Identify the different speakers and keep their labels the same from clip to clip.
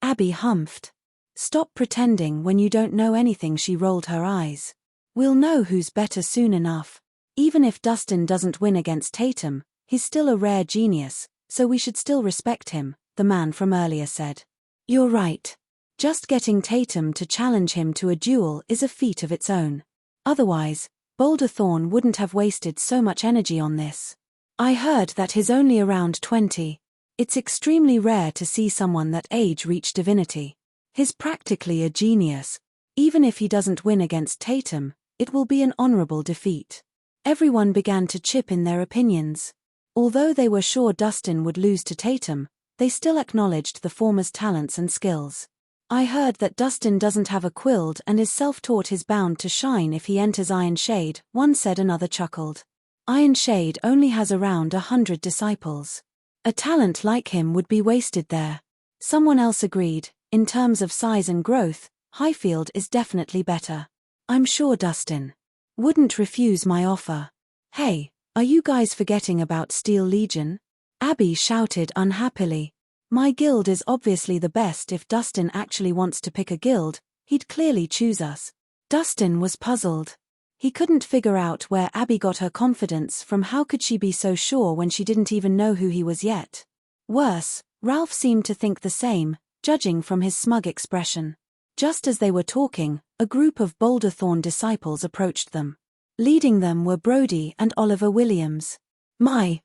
Speaker 1: Abby humphed. Stop pretending when you don't know anything, she rolled her eyes. We'll know who's better soon enough. Even if Dustin doesn't win against Tatum, he's still a rare genius, so we should still respect him, the man from earlier said. You're right. Just getting Tatum to challenge him to a duel is a feat of its own. Otherwise, Boulder Thorn wouldn't have wasted so much energy on this. I heard that he's only around 20. It's extremely rare to see someone that age reach divinity. He's practically a genius. Even if he doesn't win against Tatum, it will be an honorable defeat. Everyone began to chip in their opinions. Although they were sure Dustin would lose to Tatum, they still acknowledged the former's talents and skills. I heard that Dustin doesn't have a quild and is self-taught is bound to shine if he enters Iron Shade, one said. Another chuckled. Iron Shade only has around 100 disciples. A talent like him would be wasted there. Someone else agreed, in terms of size and growth, Highfield is definitely better. I'm sure Dustin wouldn't refuse my offer. Hey, are you guys forgetting about Steel Legion? Abby shouted unhappily. My guild is obviously the best. If Dustin actually wants to pick a guild, he'd clearly choose us. Dustin was puzzled. He couldn't figure out where Abby got her confidence from. How could she be so sure when she didn't even know who he was yet? Worse, Ralph seemed to think the same, judging from his smug expression. Just as they were talking, a group of Boulder Thorn disciples approached them. Leading them were Brody and Oliver Williams. My,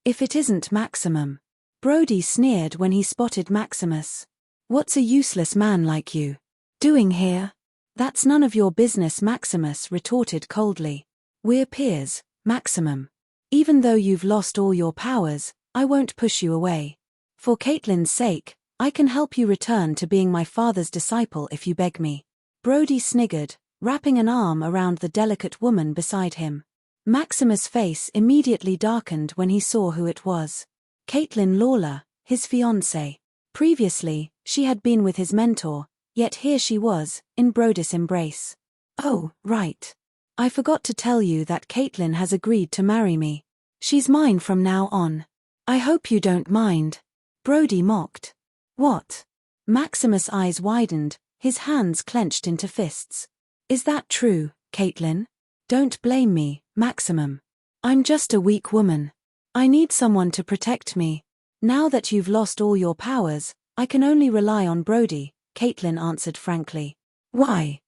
Speaker 1: if it isn't Maximum. Brody sneered when he spotted Maximus. What's a useless man like you doing here? That's none of your business, Maximus retorted coldly. We're peers, Maximum. Even though you've lost all your powers, I won't push you away. For Caitlyn's sake, I can help you return to being my father's disciple if you beg me. Brody sniggered, wrapping an arm around the delicate woman beside him. Maximus' face immediately darkened when he saw who it was. Caitlyn Lawler, his fiancée. Previously, she had been with his mentor, yet here she was, in Brody's embrace. Oh, right. I forgot to tell you that Caitlyn has agreed to marry me. She's mine from now on. I hope you don't mind. Brody mocked. What? Maximus' eyes widened, his hands clenched into fists. Is that true, Caitlyn? Don't blame me, Maximum. I'm just a weak woman. I need someone to protect me. Now that you've lost all your powers, I can only rely on Brody, Caitlyn answered frankly. Why?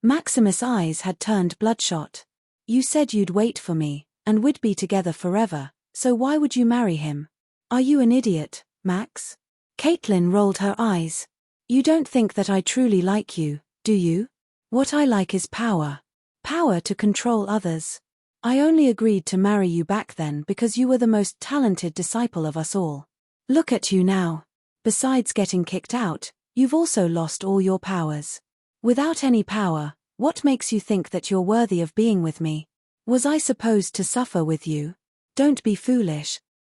Speaker 1: Maximus' eyes had turned bloodshot. You said you'd wait for me, and we'd be together forever, so why would you marry him? Are you an idiot, Max? Caitlyn rolled her eyes. You don't think that I truly like you, do you? What I like is power. Power to control others. I only agreed to marry you back then because you were the most talented disciple of us all. Look at you now. Besides getting kicked out, you've also lost all your powers. Without any power, what makes you think that you're worthy of being with me? Was I supposed to suffer with you? Don't be foolish,